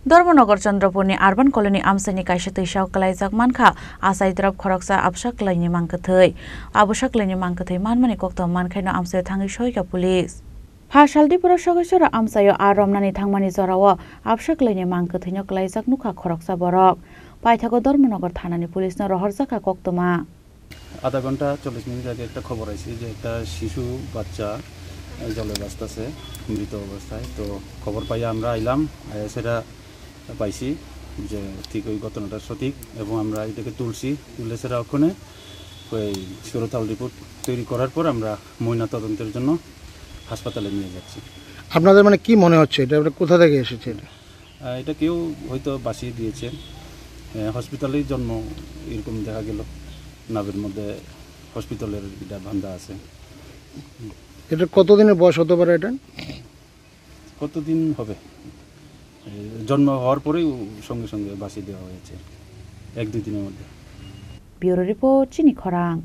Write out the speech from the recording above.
Dharmanagar चंद्रपुरनि urban कलनी आमसानि कायसा तैसाव कलायजाक मानखा आसाइद्राब खरकसा आबसाक्लायनि मांकथै आबसाक्लायनि मांकथै मानमानि कक्त मानखायनो आमसायाव थाङै सयका police फासालदिपुरा सदस्यरा आमसायाव आरमनानि थांमानि जराव आबसाक्लायनि मांकथैनो कलायजाक नुखा खरकसा बरक पाइथागो धर्मनगर थानानि पुलिसनो रहरजाका कक्तमा आधा घंटा 40 मिनिट आगे একটা খবর আইছে যে একটা শিশু বাচ্চা জলে ভাসতেছে মৃত অবস্থায় তো খবর পাই আমরা আইলাম সেটা পাইছি যে ঠিক ওই ঘটনাটা সঠিক এবং আমরা এটাকে তুলছি তুলে সেটা ওখানে ওই সুরতাল রিপোর্ট তৈরি করার পর আমরা ময়না তদন্তের জন্য হাসপাতালে নিয়ে যাচ্ছি। আপনাদের মানে কি মনে হচ্ছে এটা কোথা থেকে এসেছে? এটা কেউ হয়তো বাসিয়ে দিয়েছে, হসপিটালের জন্ম এরকম দেখা গেল, নাবের মধ্যে হসপিটালের এটা বান্ধা আছে। এটা কতদিনের বয়স হতে পারে? এটা কতদিন হবে? জন্ম হওয়ার পরেই সঙ্গে সঙ্গে বাসিয়ে দেওয়া হয়েছে, 1-2 দিনের মধ্যে। ব্যুরো রিপোর্ট চিনি খরাং।